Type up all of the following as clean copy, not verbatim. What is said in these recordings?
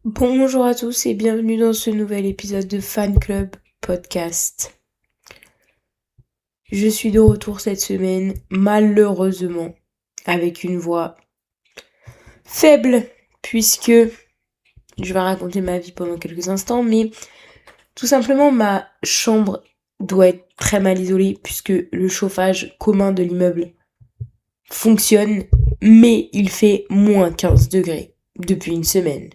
Bonjour à tous et bienvenue dans ce nouvel épisode de Fan Club Podcast. Je suis de retour cette semaine, malheureusement, avec une voix faible, puisque je vais raconter ma vie pendant quelques instants, mais tout simplement ma chambre doit être très mal isolée, puisque le chauffage commun de l'immeuble fonctionne, mais il fait moins 15 degrés depuis une semaine.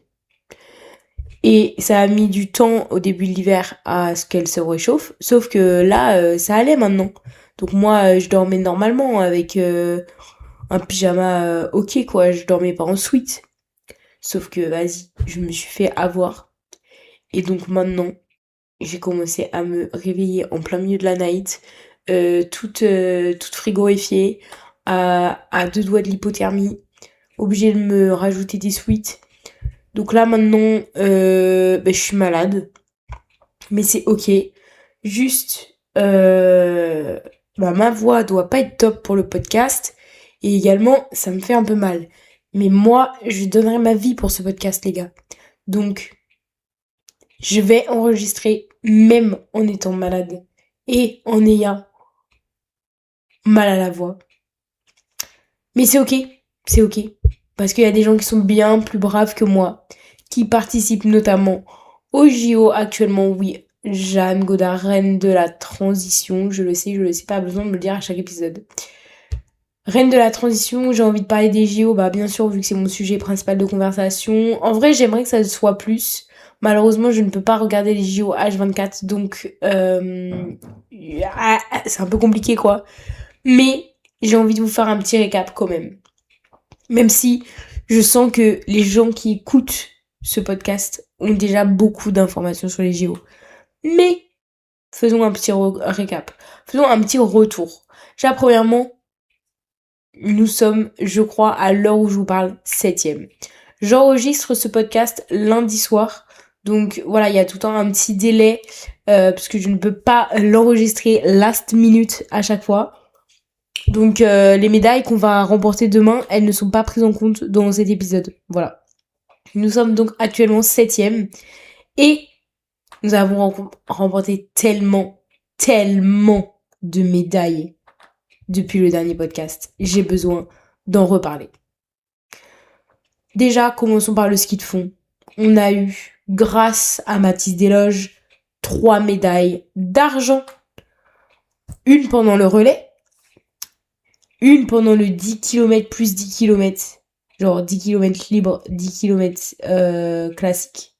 Et ça a mis du temps au début de l'hiver à ce qu'elle se réchauffe. Sauf que là, ça allait maintenant. Donc moi, je dormais normalement avec un pyjama ok quoi. Je dormais pas en sweat. Sauf que vas-y, je me suis fait avoir. Et donc maintenant, j'ai commencé à me réveiller en plein milieu de la night, toute frigorifiée, à deux doigts de l'hypothermie, obligée de me rajouter des sweats. Donc là maintenant, je suis malade, mais c'est ok. Juste, ma voix doit pas être top pour le podcast, et également ça me fait un peu mal. Mais moi, je donnerai ma vie pour ce podcast, les gars. Donc, je vais enregistrer même en étant malade et en ayant mal à la voix. Mais c'est ok, parce qu'il y a des gens qui sont bien plus braves que moi, qui participent notamment au JO actuellement. Oui, Jeanne Godard, reine de la transition, je le sais, pas besoin de me le dire à chaque épisode. Reine de la transition, j'ai envie de parler des JO, bien sûr, vu que c'est mon sujet principal de conversation. En vrai, j'aimerais que ça soit plus. Malheureusement, je ne peux pas regarder les JO H24, donc c'est un peu compliqué, quoi. Mais j'ai envie de vous faire un petit récap quand même. Même si je sens que les gens qui écoutent ce podcast ont déjà beaucoup d'informations sur les JO. Mais faisons un petit récap. Faisons un petit retour. Déjà, premièrement, nous sommes, je crois, à l'heure où je vous parle, 7e. J'enregistre ce podcast lundi soir. Donc voilà, il y a tout le temps un petit délai parce que je ne peux pas l'enregistrer last minute à chaque fois. Donc les médailles qu'on va remporter demain, elles ne sont pas prises en compte dans cet épisode. Voilà. Nous sommes donc actuellement 7e et nous avons remporté tellement de médailles depuis le dernier podcast. J'ai besoin d'en reparler. Déjà, commençons par le ski de fond. On a eu, grâce à Mathis Desloges, 3 médailles d'argent. Une pendant le relais, une pendant le 10 km plus 10 km, genre 10 km libre, 10 km classique.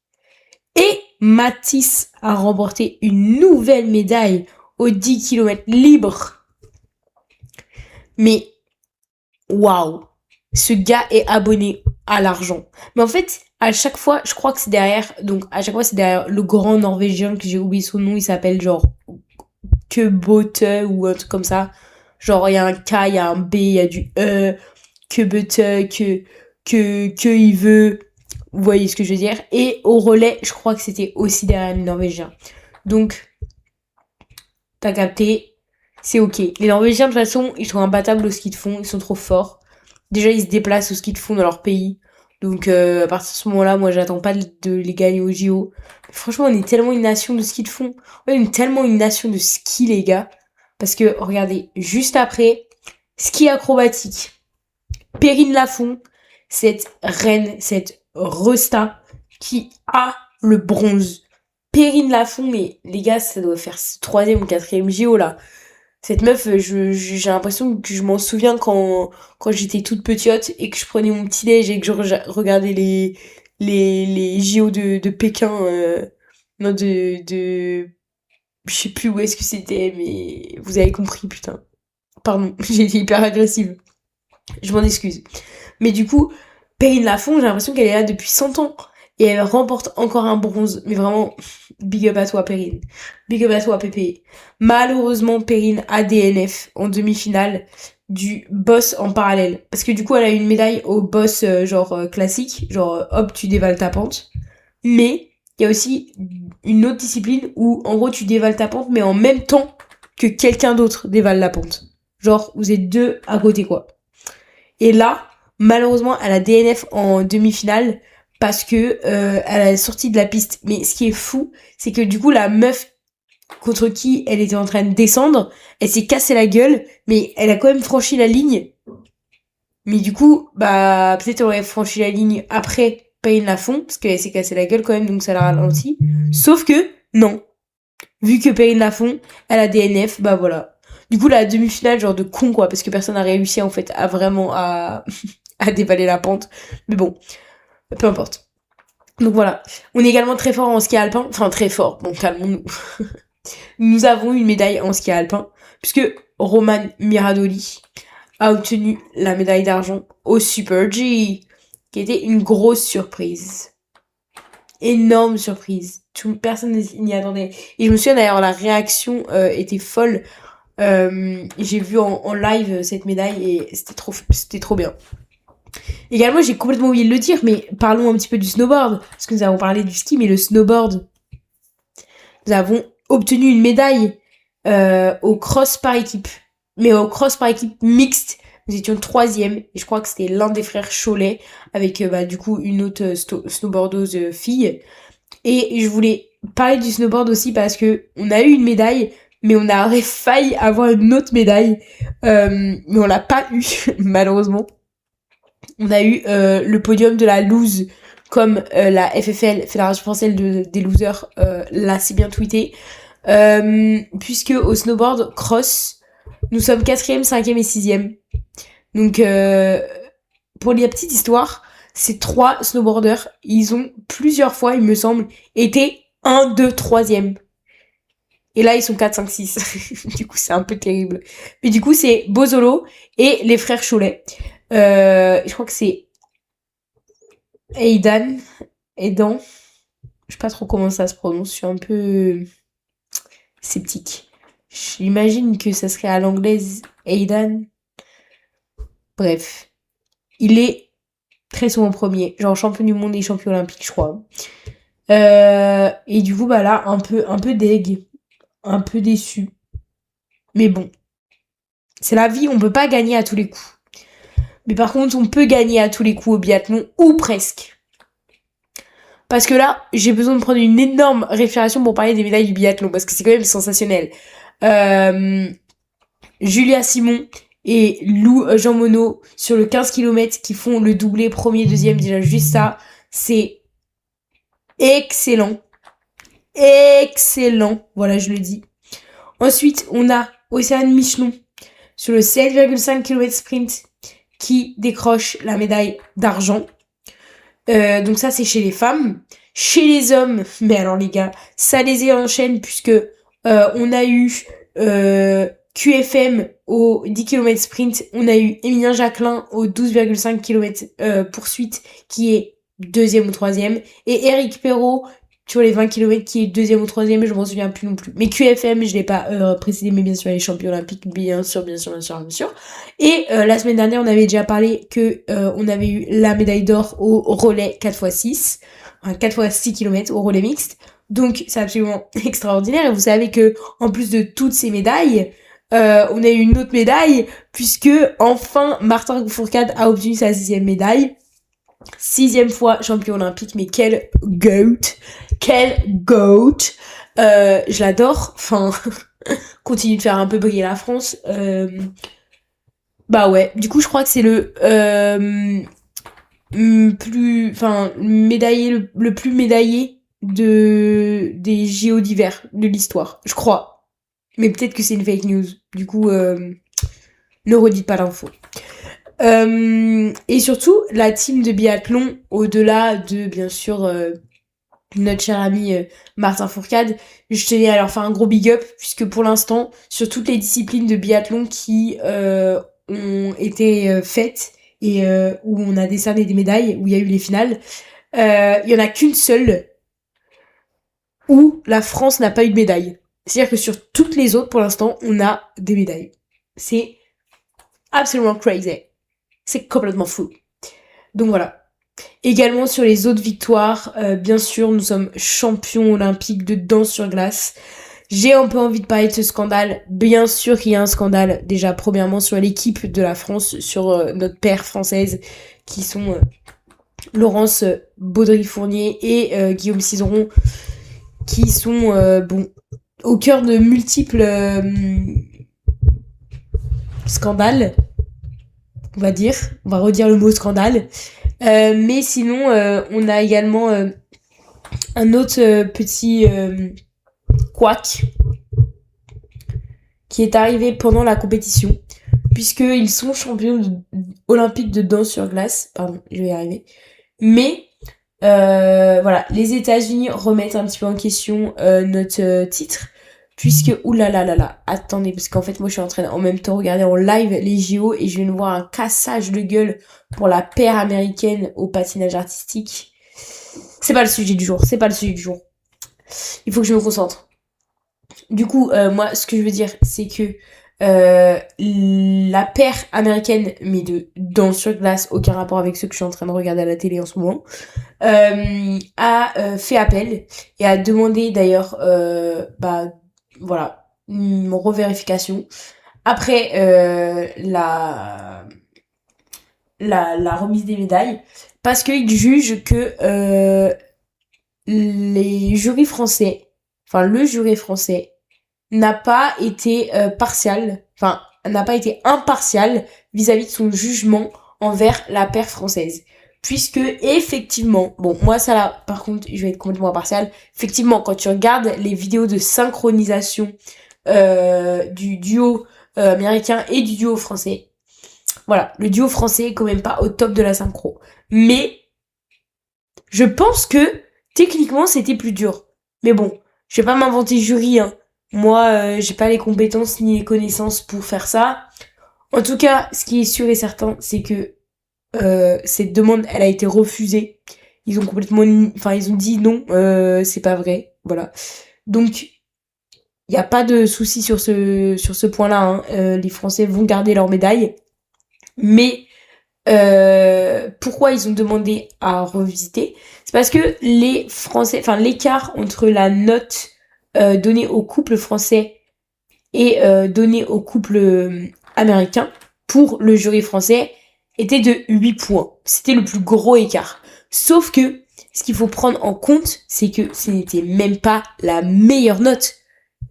Et Mathis a remporté une nouvelle médaille au 10 km libre. Mais, waouh, ce gars est abonné à l'argent. Mais en fait, à chaque fois, je crois que c'est derrière, donc à chaque fois c'est derrière le grand Norvégien que j'ai oublié son nom, il s'appelle genre Kebote ou un truc comme ça. Genre, il y a un K, il y a un B, il y a du E, que il veut. Vous voyez ce que je veux dire. Et au relais, je crois que c'était aussi derrière les Norvégiens. Donc, t'as capté, c'est ok. Les Norvégiens, de toute façon, ils sont imbattables au ski de fond, ils sont trop forts. Déjà, ils se déplacent au ski de fond dans leur pays. Donc, à partir de ce moment-là, moi, j'attends pas de les gagner au JO. Mais franchement, on est tellement une nation de ski de fond. On est tellement une nation de ski, les gars. Parce que, regardez, juste après, ski acrobatique. Perrine Lafont, cette reine, cette resta qui a le bronze. Perrine Lafont, mais les gars, ça doit faire 3e ou 4e JO là. Cette meuf, j'ai l'impression que je m'en souviens quand j'étais toute petite et que je prenais mon petit déj et que je regardais les JO de Pékin. Non, je sais plus où est-ce que c'était, mais vous avez compris, putain. Pardon, j'ai été hyper agressive. Je m'en excuse. Mais du coup, Perrine Lafont, j'ai l'impression qu'elle est là depuis 100 ans. Et elle remporte encore un bronze. Mais vraiment, big up à toi, Perrine. Big up à toi, Pépé. Malheureusement, Perrine a DNF en demi-finale du boss en parallèle. Parce que du coup, elle a eu une médaille au boss classique. Genre, hop, tu dévales ta pente. Mais il y a aussi une autre discipline où, en gros, tu dévales ta pente, mais en même temps que quelqu'un d'autre dévale la pente. Genre, vous êtes deux à côté, quoi. Et là, malheureusement, elle a DNF en demi-finale parce que elle a sorti de la piste. Mais ce qui est fou, c'est que du coup la meuf contre qui elle était en train de descendre, elle s'est cassé la gueule, mais elle a quand même franchi la ligne. Mais du coup, bah peut-être elle aurait franchi la ligne après Payne Lafont, parce qu'elle s'est cassé la gueule quand même, donc ça l'a ralenti. Sauf que, non. Vu que Payne Lafont, elle a DNF, bah voilà. Du coup, la demi-finale, genre de con, quoi, parce que personne n'a réussi, en fait, à vraiment à dévaler la pente. Mais bon, peu importe. Donc voilà. On est également très fort en ski alpin. Enfin, très fort. Bon, calmons-nous. Nous avons une médaille en ski alpin, puisque Roman Miradoli a obtenu la médaille d'argent au Super G, qui était une grosse surprise. Énorme surprise. Personne n'y attendait. Et je me souviens d'ailleurs, la réaction était folle. J'ai vu en live cette médaille et c'était trop bien. Également, j'ai complètement oublié de le dire, mais parlons un petit peu du snowboard. Parce que nous avons parlé du ski, mais le snowboard. Nous avons obtenu une médaille au cross par équipe. Mais au cross par équipe mixte, nous étions 3e. Et je crois que c'était l'un des frères Cholet avec du coup une autre snowboardeuse fille. Et je voulais parler du snowboard aussi parce que on a eu une médaille, mais on aurait failli avoir une autre médaille. Mais on l'a pas eu, malheureusement. On a eu le podium de la loose, comme la FFL, Fédération Française des Losers, l'a si bien tweeté. Puisque au snowboard cross, nous sommes 4e, 5e et 6e. Donc, pour la petite histoire, ces 3 snowboarders, ils ont plusieurs fois, il me semble, été 1, 2, 3e. Et là, ils sont 4, 5, 6. Du coup, c'est un peu terrible. Mais du coup, c'est Bozolo et les frères Cholet. Je crois que c'est Aidan. Je sais pas trop comment ça se prononce. Je suis un peu sceptique. J'imagine que ça serait à l'anglaise Aidan. Bref. Il est très souvent premier. Genre champion du monde et champion olympique, je crois. Et du coup, bah là, un peu deg. Un peu déçu. Mais bon. C'est la vie, on peut pas gagner à tous les coups. Mais par contre, on peut gagner à tous les coups au biathlon, ou presque. Parce que là, j'ai besoin de prendre une énorme respiration pour parler des médailles du biathlon, parce que c'est quand même sensationnel. Julia Simon et Lou Jean Monod sur le 15 km qui font le doublé premier, deuxième, déjà juste ça, c'est excellent. Excellent, voilà, je le dis. Ensuite, on a Océane Michelon sur le 7,5 km sprint qui décroche la médaille d'argent. Donc ça, c'est chez les femmes. Chez les hommes, mais alors les gars, ça les enchaîne puisque on a eu QFM au 10 km sprint, on a eu Emilien Jacquelin au 12,5 km poursuite qui est 2e ou 3e, et Eric Perrault sur les 20 km qui est 2e ou 3e, je m'en souviens plus non plus. Mais QFM, je l'ai pas précisé, mais bien sûr les champions olympiques, bien sûr. Et la semaine dernière, on avait déjà parlé que on avait eu la médaille d'or au relais 4x6, enfin 4x6 km au relais mixte. Donc c'est absolument extraordinaire. Et vous savez que en plus de toutes ces médailles, on a eu une autre médaille puisque enfin Martin Fourcade a obtenu sa 6e médaille. 6e fois champion olympique, mais quel goat, je l'adore. Enfin, continue de faire un peu briller la France. Bah ouais, du coup je crois que c'est le médaillé le plus médaillé des JO d'hiver de l'histoire, je crois. Mais peut-être que c'est une fake news. Du coup, ne redites pas l'info. Et surtout, la team de biathlon, au-delà de, bien sûr, notre cher ami Martin Fourcade, je tenais à leur faire un gros big up, puisque pour l'instant, sur toutes les disciplines de biathlon qui ont été faites, et où on a décerné des médailles, où il y a eu les finales, il y en a qu'une seule où la France n'a pas eu de médaille. C'est-à-dire que sur toutes les autres, pour l'instant, on a des médailles. C'est absolument crazy. C'est complètement fou. Donc voilà. Également sur les autres victoires, bien sûr, nous sommes champions olympiques de danse sur glace. J'ai un peu envie de parler de ce scandale. Bien sûr qu'il y a un scandale, déjà premièrement sur l'équipe de la France, sur notre paire française, qui sont Laurence Baudry-Fournier et Guillaume Cizeron, qui sont au cœur de multiples scandales, on va dire. On va redire le mot scandale. Mais sinon, on a également un autre petit couac qui est arrivé pendant la compétition, puisqu'ils sont champions olympiques de danse sur glace. Pardon, je vais y arriver. Mais voilà, les États-Unis remettent un petit peu en question notre titre, puisque oulalalala, attendez, parce qu'en fait moi je suis en train en même temps regarder en live les JO et je viens de voir un cassage de gueule pour la paire américaine au patinage artistique. C'est pas le sujet du jour, Il faut que je me concentre. Du coup, moi, ce que je veux dire, c'est que la paire américaine, mais de danse sur glace, aucun rapport avec ceux que je suis en train de regarder à la télé en ce moment, a fait appel et a demandé d'ailleurs, voilà, une revérification après la remise des médailles, parce qu'ils jugent que les jurys français, enfin le jury français, n'a pas été n'a pas été impartial vis-à-vis de son jugement envers la paire française. Puisque, effectivement, bon, moi, ça là, par contre, je vais être complètement impartial. Effectivement, quand tu regardes les vidéos de synchronisation du duo américain et du duo français, voilà, le duo français est quand même pas au top de la synchro. Mais, je pense que, techniquement, c'était plus dur. Mais bon, je vais pas m'inventer jury, hein. Moi, j'ai pas les compétences ni les connaissances pour faire ça. En tout cas, ce qui est sûr et certain, c'est que cette demande, elle a été refusée. Ils ont ils ont dit non, c'est pas vrai, voilà. Donc, il y a pas de souci sur ce point-là. Hein. Les Français vont garder leur médaille, mais pourquoi ils ont demandé à revisiter? C'est parce que les Français, enfin l'écart entre la note donnée au couple français et donnée au couple américain pour le jury français était de 8 points. C'était le plus gros écart. Sauf que ce qu'il faut prendre en compte, c'est que ce n'était même pas la meilleure note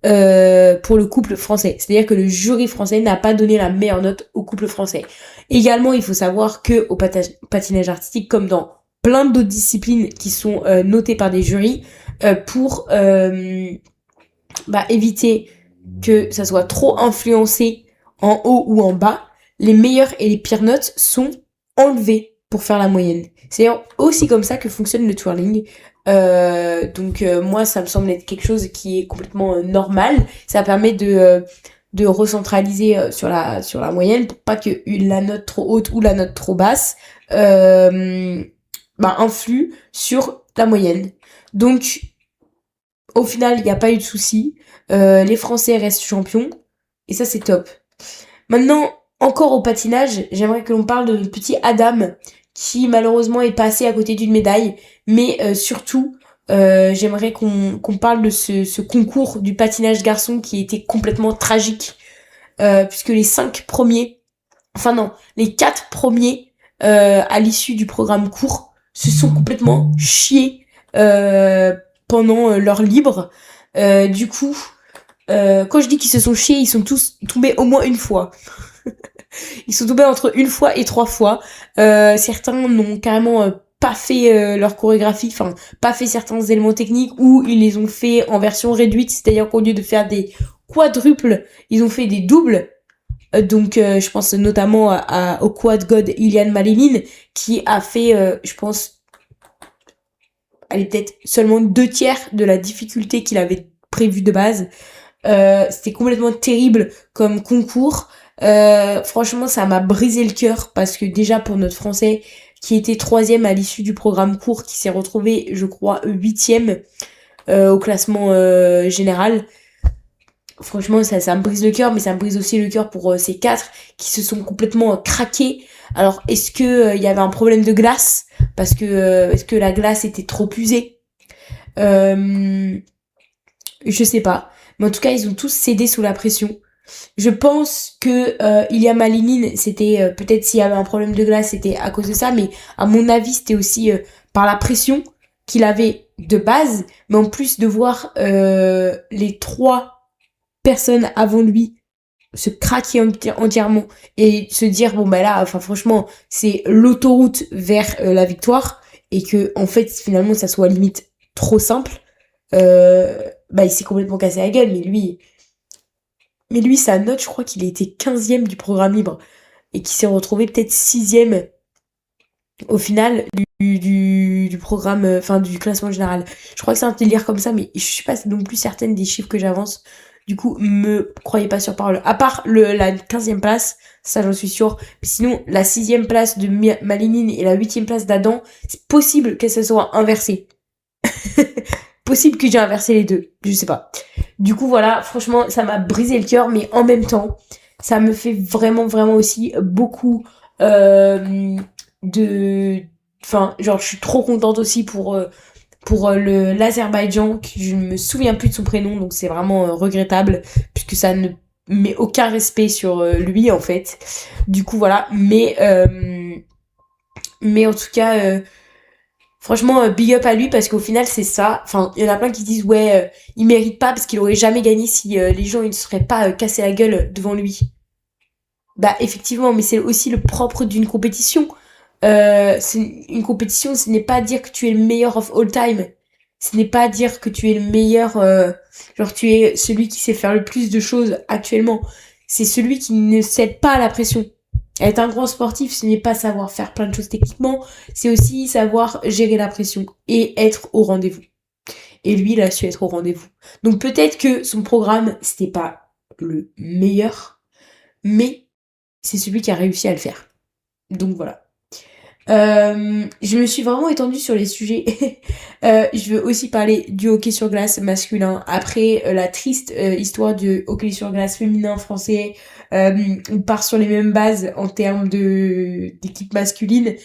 pour le couple français. C'est-à-dire que le jury français n'a pas donné la meilleure note au couple français. Également, il faut savoir que au patinage artistique, comme dans plein d'autres disciplines qui sont notées par des jurys, pour éviter que ça soit trop influencé en haut ou en bas, les meilleures et les pires notes sont enlevées pour faire la moyenne. C'est aussi comme ça que fonctionne le twirling. Donc moi, ça me semble être quelque chose qui est complètement normal. Ça permet de recentraliser sur la moyenne pour pas que la note trop haute ou la note trop basse influe sur la moyenne. Donc au final, il n'y a pas eu de souci. Les Français restent champions. Et ça, c'est top. Maintenant, encore au patinage, j'aimerais que l'on parle de notre petit Adam, qui malheureusement est passé à côté d'une médaille. Mais surtout, j'aimerais qu'on parle de ce concours du patinage garçon qui était complètement tragique. Puisque les 4 premiers à l'issue du programme court se sont complètement chiés pendant leur libre. Du coup, quand je dis qu'ils se sont chiés, ils sont tous tombés au moins une fois. Ils sont tombés entre une fois et 3 fois. Certains n'ont carrément pas fait leur chorégraphie, enfin pas fait certains éléments techniques, ou ils les ont fait en version réduite, c'est-à-dire qu'au lieu de faire des quadruples, ils ont fait des doubles. Donc je pense notamment au quad god Ilian Malinin, qui a fait, je pense, elle est peut-être seulement 2/3 de la difficulté qu'il avait prévu de base. C'était complètement terrible comme concours. Franchement, ça m'a brisé le cœur parce que déjà pour notre Français qui était 3e à l'issue du programme court, qui s'est retrouvé, je crois, 8e au classement général. Franchement, ça me brise le cœur, mais ça me brise aussi le cœur pour ces 4 qui se sont complètement craqués. Alors, est-ce que il y avait un problème de glace? Parce que est-ce que la glace était trop usée? Je sais pas. Mais en tout cas, ils ont tous cédé sous la pression. Je pense que Ilya Malinine, c'était peut-être s'il y avait un problème de glace, c'était à cause de ça, mais à mon avis, c'était aussi par la pression qu'il avait de base, mais en plus de voir les 3 personnes avant lui se craquer entièrement et se dire bon bah là, enfin franchement, c'est l'autoroute vers la victoire et que en fait finalement ça soit limite trop simple. Bah il s'est complètement cassé la gueule, mais lui, sa note, je crois qu'il a été 15e du programme libre et qu'il s'est retrouvé peut-être 6e au final du programme, enfin du classement général. Je crois que c'est un délire comme ça, mais je suis pas non plus certaine des chiffres que j'avance. Du coup, me croyez pas sur parole. À part la 15e place, ça j'en suis sûre. Mais sinon, la 6e place de Malinine et la 8e place d'Adam, c'est possible que ça soit inversé. Possible que j'ai inversé les deux, je sais pas. Du coup voilà, franchement ça m'a brisé le cœur, mais en même temps ça me fait vraiment vraiment aussi beaucoup de, enfin genre je suis trop contente aussi pour l'Azerbaïdjan, qui je ne me souviens plus de son prénom, donc c'est vraiment regrettable puisque ça ne met aucun respect sur lui en fait. Du coup voilà, mais en tout cas franchement, big up à lui parce qu'au final, c'est ça. Enfin, il y en a plein qui disent ouais, il mérite pas parce qu'il aurait jamais gagné si les gens ils ne seraient pas cassé la gueule devant lui. Bah effectivement, mais c'est aussi le propre d'une compétition. C'est une compétition, ce n'est pas dire que tu es le meilleur of all time. Ce n'est pas dire que tu es le meilleur, genre tu es celui qui sait faire le plus de choses actuellement. C'est celui qui ne cède pas à la pression. Être un grand sportif, ce n'est pas savoir faire plein de choses techniquement, c'est aussi savoir gérer la pression et être au rendez-vous. Et lui, il a su être au rendez-vous. Donc peut-être que son programme, c'était pas le meilleur, mais c'est celui qui a réussi à le faire. Donc voilà. Je me suis vraiment étendue sur les sujets. Je veux aussi parler du hockey sur glace masculin. Après la triste histoire du hockey sur glace féminin français, on part sur les mêmes bases en termes d'équipe masculine.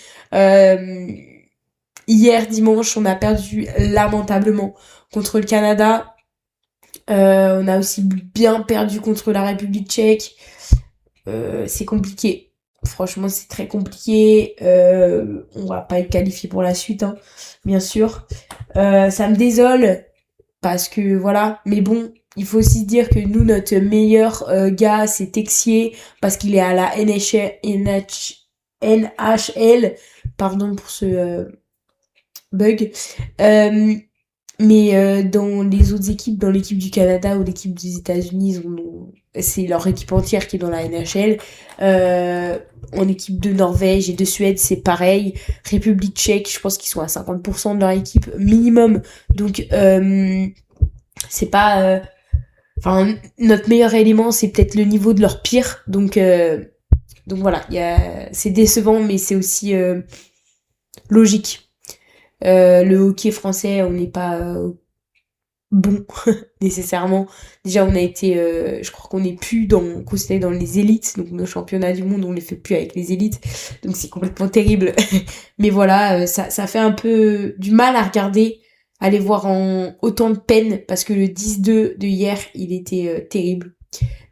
Hier dimanche, on a perdu lamentablement contre le Canada. On a aussi bien perdu contre la République tchèque. C'est compliqué. Franchement, c'est très compliqué. On va pas être qualifié pour la suite, hein, bien sûr. Ça me désole parce que voilà. Mais bon, il faut aussi se dire que nous, notre meilleur gars, c'est Texier parce qu'il est à la NHL. Pardon pour ce bug. Mais dans les autres équipes, dans l'équipe du Canada ou l'équipe des États-Unis, c'est leur équipe entière qui est dans la NHL. En équipe de Norvège et de Suède, c'est pareil. République tchèque, je pense qu'ils sont à 50% de leur équipe minimum. Donc, c'est pas... Enfin, notre meilleur élément, c'est peut-être le niveau de leur pire. Donc voilà, c'est décevant, mais c'est aussi logique. Le hockey français, on n'est pas bon nécessairement. Déjà, on a été, je crois qu'on n'est plus considéré dans les élites, donc nos championnats du monde, on les fait plus avec les élites, donc c'est complètement terrible. Mais voilà, ça fait un peu du mal à regarder, à les voir en autant de peine, parce que le 10-2 de hier, il était terrible.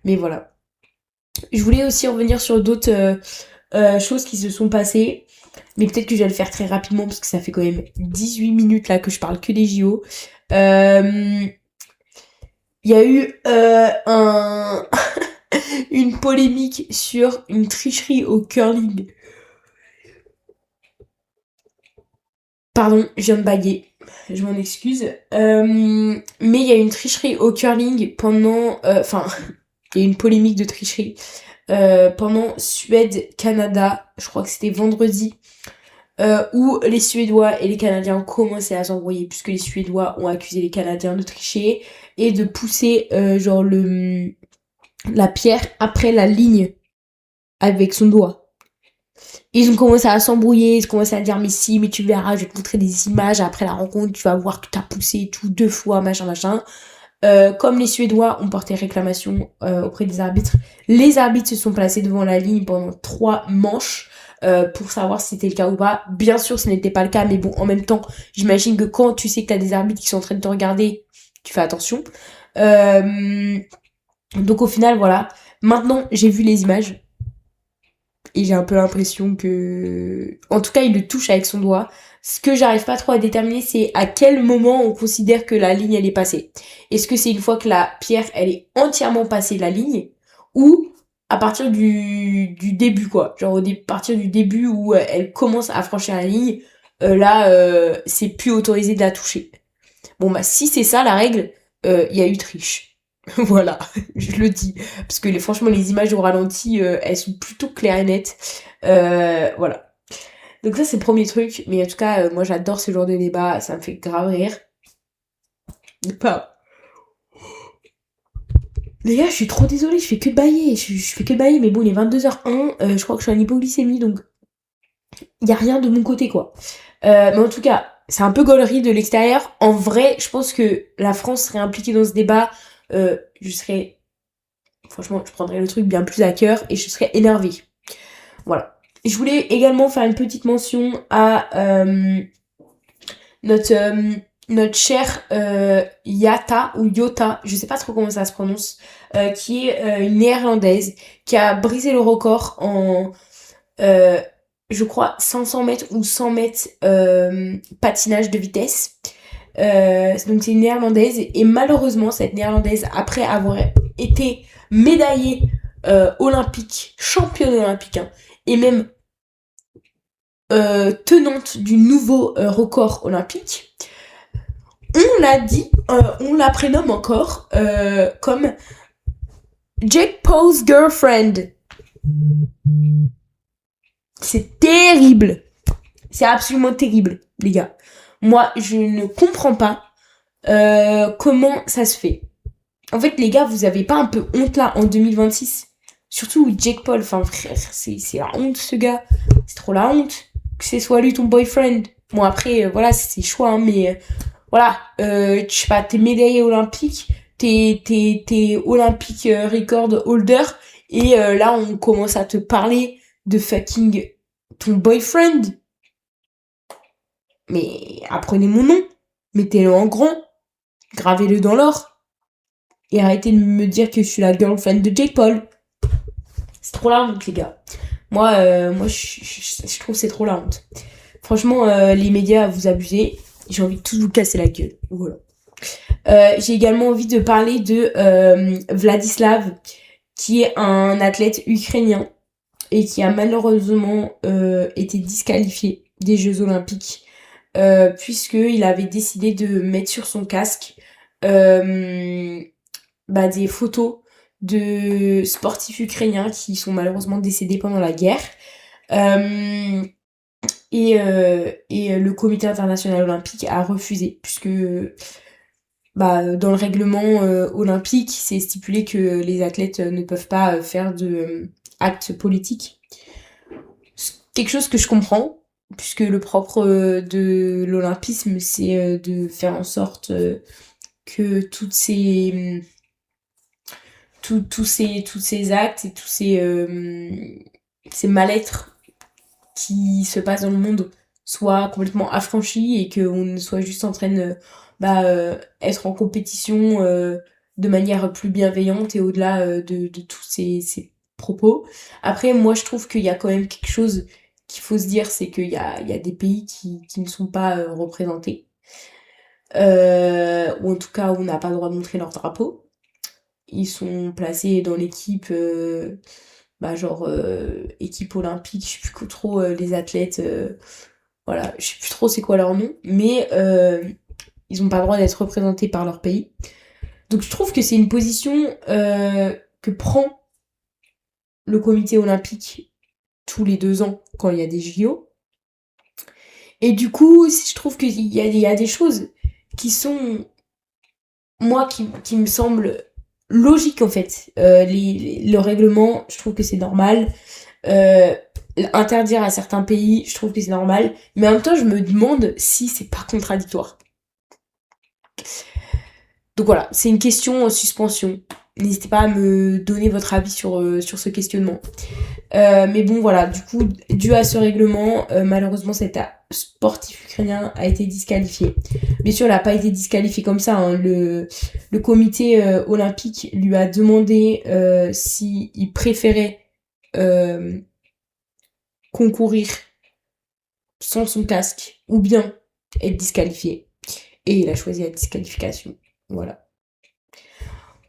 Mais voilà. Je voulais aussi revenir sur d'autres choses qui se sont passées. Mais peut-être que je vais le faire très rapidement parce que ça fait quand même 18 minutes là que je parle que des JO. Il y a eu une polémique sur une tricherie au curling. Pardon, je viens de baguer. Je m'en excuse. Mais il y a eu une tricherie au curling pendant... Enfin, il y a eu une polémique de tricherie pendant Suède-Canada. Je crois que c'était vendredi. Où les Suédois et les Canadiens ont commencé à s'embrouiller puisque les Suédois ont accusé les Canadiens de tricher et de pousser genre la pierre après la ligne avec son doigt. Ils ont commencé à s'embrouiller, ils ont commencé à dire mais si, mais tu verras, je vais te montrer des images après la rencontre, tu vas voir que t'as poussé et tout 2 fois, machin. Comme les Suédois ont porté réclamation auprès des arbitres, les arbitres se sont placés devant la ligne pendant 3 manches pour savoir si c'était le cas ou pas. Bien sûr, ce n'était pas le cas, mais bon, en même temps, j'imagine que quand tu sais que t'as des arbitres qui sont en train de te regarder, tu fais attention. Donc au final, voilà. Maintenant, j'ai vu les images et j'ai un peu l'impression que... En tout cas, il le touche avec son doigt. Ce que j'arrive pas trop à déterminer, c'est à quel moment on considère que la ligne, elle est passée. Est-ce que c'est une fois que la pierre, elle est entièrement passée la ligne, ou à partir du début, quoi. Genre, partir du début où elle commence à franchir la ligne, là, c'est plus autorisé de la toucher. Bon, bah, si c'est ça, la règle, il y a eu triche. Voilà, je le dis. Parce que franchement, les images au ralenti, elles sont plutôt claires et nettes. Voilà. Donc ça, c'est le premier truc. Mais en tout cas, moi, j'adore ce genre de débat. Ça me fait grave rire. Pas. Les gars, je suis trop désolée, je fais que de bailler. Je fais que de bailler, mais bon, il est 22h01. Je crois que je suis en hypoglycémie, donc il y a rien de mon côté, quoi. Mais en tout cas, c'est un peu gaulerie de l'extérieur. En vrai, je pense que la France serait impliquée dans ce débat. Je serais... Franchement, je prendrais le truc bien plus à cœur et je serais énervée. Voilà. Je voulais également faire une petite mention à notre chère Yata ou Yota, je sais pas trop comment ça se prononce, qui est une néerlandaise qui a brisé le record en je crois 500 mètres ou 100 mètres patinage de vitesse. Donc c'est une néerlandaise et malheureusement cette néerlandaise, après avoir été médaillée olympique, championne olympique, hein, et même tenante du nouveau record olympique, on l'a dit, on la prénomme encore comme Jake Paul's girlfriend. C'est terrible. C'est absolument terrible, les gars. Moi, je ne comprends pas comment ça se fait. En fait, les gars, vous avez pas un peu honte là en 2026? Surtout Jake Paul, enfin frère, c'est la honte ce gars. C'est trop la honte que ce soit lui ton boyfriend. Bon après, voilà, c'est ses choix, hein, mais voilà, je sais pas, t'es médaillé olympique, t'es olympique record holder, et là on commence à te parler de fucking ton boyfriend. Mais apprenez mon nom, mettez-le en grand, gravez-le dans l'or, et arrêtez de me dire que je suis la girlfriend de Jake Paul. C'est trop la honte, les gars. Moi, je trouve que c'est trop la honte. Franchement, les médias, vous abusez. J'ai envie de tous vous casser la gueule. Voilà. J'ai également envie de parler de Vladislav, qui est un athlète ukrainien et qui a malheureusement été disqualifié des Jeux Olympiques puisqu'il avait décidé de mettre sur son casque des photos de sportifs ukrainiens qui sont malheureusement décédés pendant la guerre. Et le comité international olympique a refusé, puisque dans le règlement olympique, c'est stipulé que les athlètes ne peuvent pas faire de actes politiques. C'est quelque chose que je comprends, puisque le propre de l'olympisme, c'est de faire en sorte que tous ces actes et tous ces mal-être qui se passent dans le monde soient complètement affranchis et qu'on soit juste en train de être en compétition de manière plus bienveillante et au-delà de tous ces propos. Après, moi, je trouve qu'il y a quand même quelque chose qu'il faut se dire, c'est qu'il y a des pays qui ne sont pas représentés. Ou en tout cas, où on n'a pas le droit de montrer leur drapeau. Ils sont placés dans l'équipe équipe olympique, je sais plus trop les athlètes, voilà, je sais plus trop c'est quoi leur nom, mais ils ont pas le droit d'être représentés par leur pays. Donc je trouve que c'est une position que prend le comité olympique tous les 2 ans quand il y a des JO. Et du coup, je trouve qu'il y a des choses qui sont, moi, qui me semblent logiques en fait. Le règlement, je trouve que c'est normal. Interdire à certains pays, je trouve que c'est normal. Mais en même temps, je me demande si c'est pas contradictoire. Donc voilà, c'est une question en suspension. N'hésitez pas à me donner votre avis sur ce questionnement. Mais bon, voilà, du coup, dû à ce règlement, malheureusement, sportif ukrainien a été disqualifié. Bien sûr, il n'a pas été disqualifié comme ça. Hein. Le comité olympique lui a demandé s'il préférait concourir sans son casque ou bien être disqualifié. Et il a choisi la disqualification. Voilà.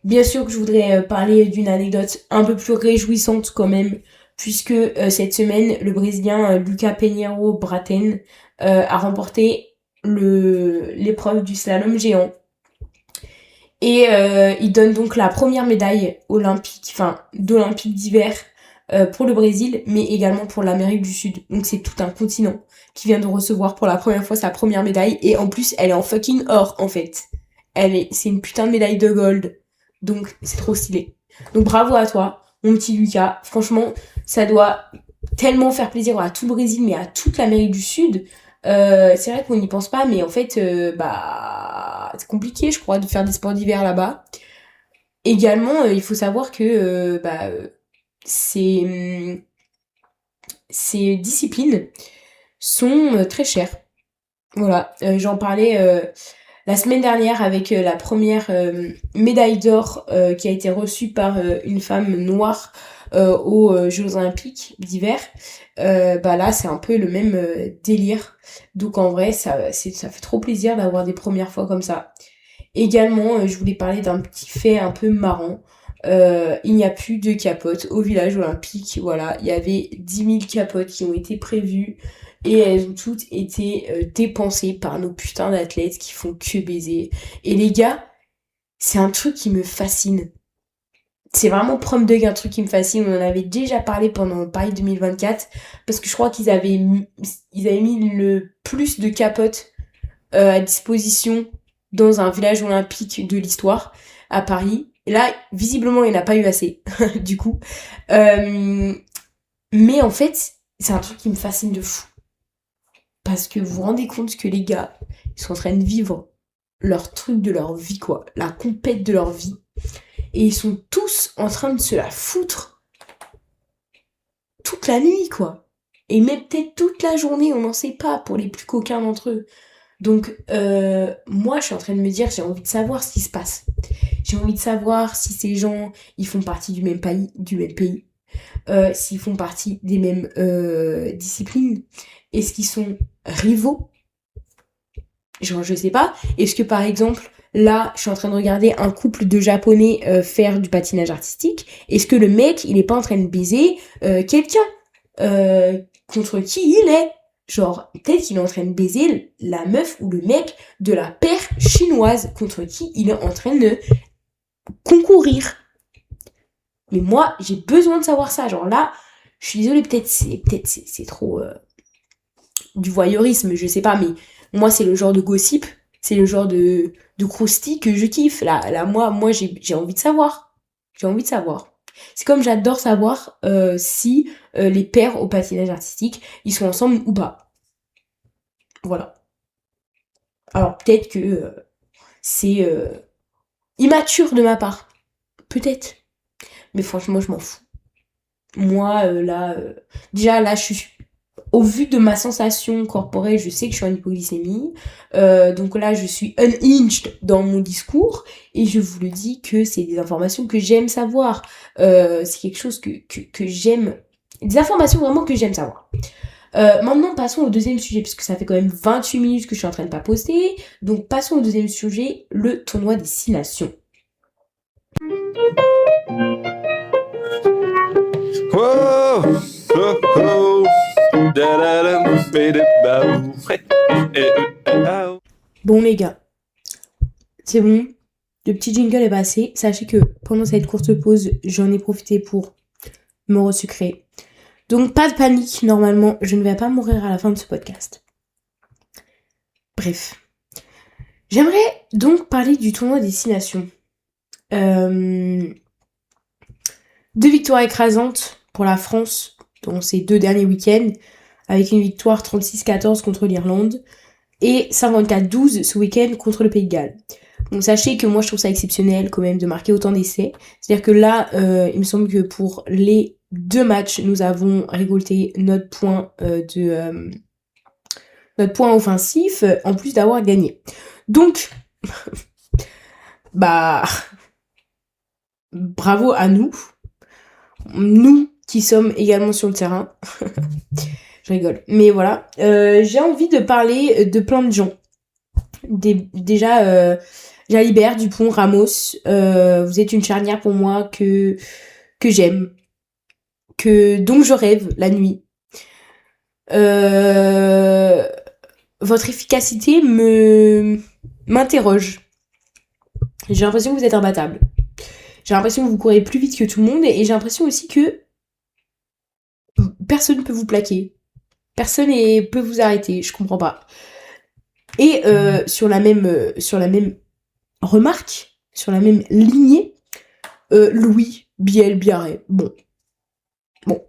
Bien sûr que je voudrais parler d'une anecdote un peu plus réjouissante quand même, puisque cette semaine, le Brésilien Lucas Peñeiro Braten a remporté l'épreuve du slalom géant. Et il donne donc la première médaille d'olympique d'hiver pour le Brésil, mais également pour l'Amérique du Sud. Donc c'est tout un continent qui vient de recevoir pour la première fois sa première médaille, et en plus elle est en fucking or en fait. C'est une putain de médaille de gold. Donc c'est trop stylé. Donc bravo à toi, mon petit Lucas. Franchement, ça doit tellement faire plaisir à tout le Brésil, mais à toute l'Amérique du Sud. C'est vrai qu'on n'y pense pas, mais en fait, c'est compliqué, je crois, de faire des sports d'hiver là-bas. Également, il faut savoir que ces disciplines sont très chères. Voilà, j'en parlais la semaine dernière avec la première médaille d'or qui a été reçue par une femme noire aux Jeux Olympiques d'hiver. Là, c'est un peu le même délire. Donc en vrai, ça fait trop plaisir d'avoir des premières fois comme ça. Également, je voulais parler d'un petit fait un peu marrant. Il n'y a plus de capotes au village olympique. Voilà, il y avait 10 000 capotes qui ont été prévues et elles ont toutes été dépensées par nos putains d'athlètes qui font que baiser. Et les gars, c'est un truc qui me fascine. C'est vraiment prom de un truc qui me fascine. On en avait déjà parlé pendant Paris 2024 parce que je crois qu'ils avaient mis le plus de capotes à disposition dans un village olympique de l'histoire à Paris. Et là, visiblement, il n'y en a pas eu assez, du coup. Mais en fait, c'est un truc qui me fascine de fou. Parce que vous vous rendez compte que les gars, ils sont en train de vivre leur truc de leur vie, quoi. La compète de leur vie. Et ils sont tous en train de se la foutre toute la nuit, quoi. Et même peut-être toute la journée, on n'en sait pas, pour les plus coquins d'entre eux. Donc, moi, je suis en train de me dire, j'ai envie de savoir ce qui se passe. J'ai envie de savoir si ces gens, ils font partie du même pays, s'ils font partie des mêmes disciplines. Est-ce qu'ils sont rivaux? Genre, je sais pas. Est-ce que, par exemple, là, je suis en train de regarder un couple de Japonais faire du patinage artistique. Est-ce que le mec, il est pas en train de baiser quelqu'un contre qui il est? Genre, peut-être qu'il est en train de baiser la meuf ou le mec de la paire chinoise contre qui il est en train de concourir. Mais moi, j'ai besoin de savoir ça. Genre là, je suis désolée, peut-être c'est trop du voyeurisme, je sais pas, mais moi, c'est le genre de gossip, c'est le genre de croustille que je kiffe. Là, moi, j'ai envie de savoir. J'ai envie de savoir. C'est comme j'adore savoir si les pairs au patinage artistique, ils sont ensemble ou pas. Voilà. Alors peut-être que c'est immature de ma part. Peut-être. Mais franchement, je m'en fous. Moi, déjà là, je suis... Au vu de ma sensation corporelle, je sais que je suis en hypoglycémie. Donc là, je suis unhinged dans mon discours. Et je vous le dis que c'est des informations que j'aime savoir. C'est quelque chose que j'aime... Des informations vraiment que j'aime savoir. Maintenant, passons au deuxième sujet, parce que ça fait quand même 28 minutes que je suis en train de pas poster. Donc passons au deuxième sujet, le tournoi des 6 nations. Whoa, oh, oh. Bon les gars, c'est bon, le petit jingle est passé. Sachez que pendant cette courte pause, j'en ai profité pour me resucrer. Donc pas de panique, normalement, je ne vais pas mourir à la fin de ce podcast. Bref. J'aimerais donc parler du tournoi des 6 nations. 2 victoires écrasantes pour la France dans ces 2 derniers week-ends, avec une victoire 36-14 contre l'Irlande et 54-12 ce week-end contre le Pays de Galles. Donc sachez que moi je trouve ça exceptionnel quand même de marquer autant d'essais. C'est-à-dire que là, il me semble que pour les 2 matchs, nous avons récolté notre point notre point offensif, en plus d'avoir gagné. Donc, bah, bravo à nous qui sommes également sur le terrain. Je rigole. Mais voilà, j'ai envie de parler de plein de gens. Déjà, Jalibert, Dupont, Ramos, vous êtes une charnière pour moi que j'aime, dont je rêve la nuit. Votre efficacité m'interroge. J'ai l'impression que vous êtes imbattable. J'ai l'impression que vous courez plus vite que tout le monde et j'ai l'impression aussi que personne ne peut vous plaquer. Personne peut vous arrêter. Je comprends pas. Et sur la même remarque, sur la même lignée, Louis Biel-Biarré. Bon,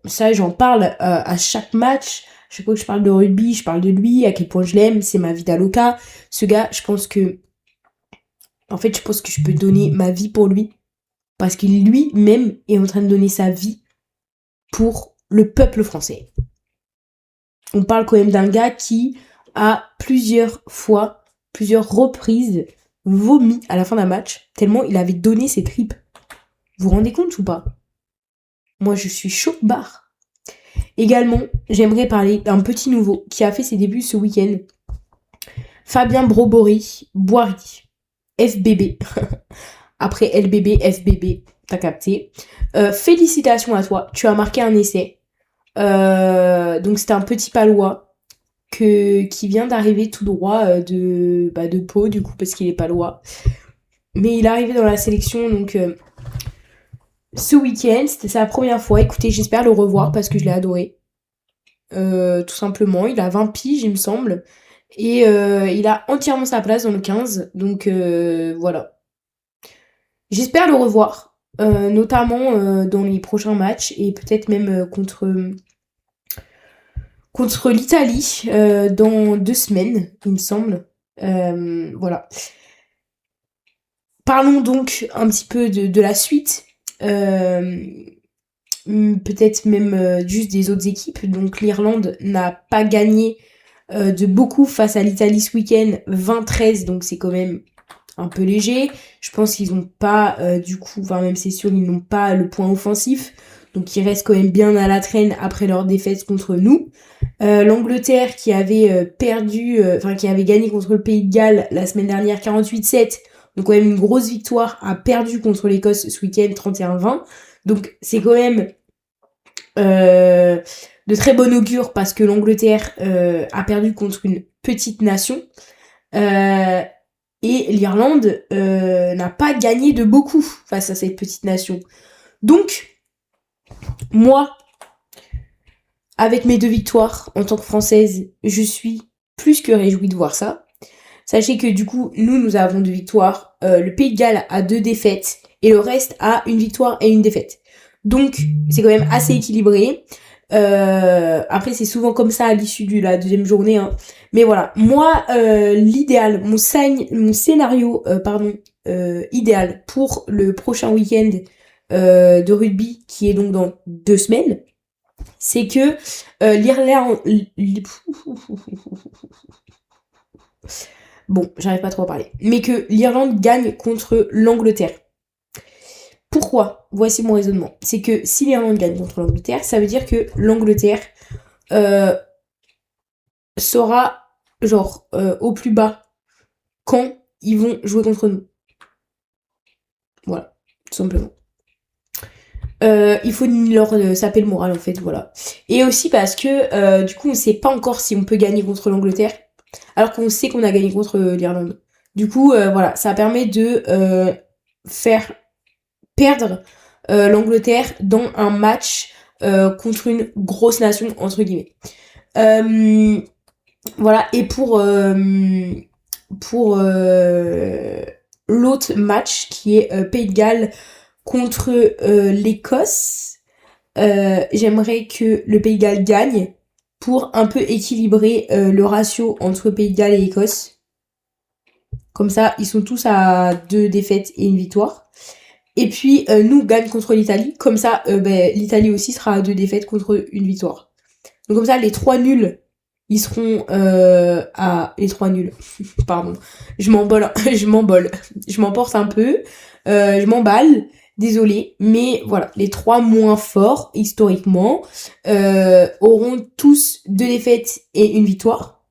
ça j'en parle à chaque match. Chaque fois que je parle de rugby, je parle de lui, à quel point je l'aime, c'est ma vida loca. Ce gars, je pense que je peux donner ma vie pour lui. Parce qu'il lui-même est en train de donner sa vie pour le peuple français. On parle quand même d'un gars qui a plusieurs reprises, vomi à la fin d'un match, tellement il avait donné ses tripes. Vous vous rendez compte ou pas? Moi, je suis chaud barre. Également, j'aimerais parler d'un petit nouveau qui a fait ses débuts ce week-end. Fabien Boiry, FBB. Après LBB, FBB, t'as capté. Félicitations à toi, tu as marqué un essai. Donc c'était un petit palois qui vient d'arriver tout droit de Pau, du coup, parce qu'il est palois. Mais il est arrivé dans la sélection, donc ce week-end, c'était sa première fois. Écoutez, j'espère le revoir parce que je l'ai adoré. Tout simplement, il a 20 piges, il me semble. Et il a entièrement sa place dans le 15. Donc voilà. J'espère le revoir, notamment dans les prochains matchs et peut-être même contre l'Italie dans 2 semaines, il me semble. Voilà. Parlons donc un petit peu de la suite. Peut-être même juste des autres équipes. Donc l'Irlande n'a pas gagné de beaucoup face à l'Italie ce week-end, 20-13, donc c'est quand même un peu léger. Je pense qu'ils n'ont pas, même c'est sûr, ils n'ont pas le point offensif. Donc ils restent quand même bien à la traîne après leur défaite contre nous. L'Angleterre qui avait qui avait gagné contre le Pays de Galles la semaine dernière 48-7. Donc quand même une grosse victoire, a perdu contre l'Écosse ce week-end 31-20. Donc c'est quand même de très bon augure parce que l'Angleterre a perdu contre une petite nation. Et l'Irlande n'a pas gagné de beaucoup face à cette petite nation. Donc, moi, avec mes 2 victoires en tant que Française, je suis plus que réjouie de voir ça. Sachez que du coup, nous avons 2 victoires. Le Pays de Galles a 2 défaites et le reste a 1 victoire et 1 défaite. Donc, c'est quand même assez équilibré. Après, c'est souvent comme ça à l'issue de la 2e journée. Hein. Mais voilà, moi, l'idéal, mon scénario, idéal pour le prochain week-end de rugby, qui est donc dans 2 semaines, c'est que l'Irlande... Bon, j'arrive pas trop à parler. Mais que l'Irlande gagne contre l'Angleterre. Pourquoi? Voici mon raisonnement. C'est que si l'Irlande gagne contre l'Angleterre, ça veut dire que l'Angleterre sera au plus bas quand ils vont jouer contre nous. Voilà, tout simplement. Il faut leur saper le moral en fait, voilà. Et aussi parce que du coup on sait pas encore si on peut gagner contre l'Angleterre, alors qu'on sait qu'on a gagné contre l'Irlande. Du coup voilà, ça permet de faire perdre l'Angleterre dans un match contre une grosse nation entre guillemets. Voilà, et pour l'autre match qui est Pays de Galles contre l'Écosse, j'aimerais que le Pays de Galles gagne pour un peu équilibrer le ratio entre Pays de Galles et Écosse. Comme ça, ils sont tous à 2 défaites et 1 victoire. Et puis, nous gagne contre l'Italie. Comme ça, l'Italie aussi sera à 2 défaites contre 1 victoire. Donc comme ça, les 3 nuls ils seront les 3 nuls. Pardon, je m'embole, je m'emporte un peu, je m'emballe. Désolée, mais voilà, les 3 moins forts historiquement auront tous 2 défaites et une victoire,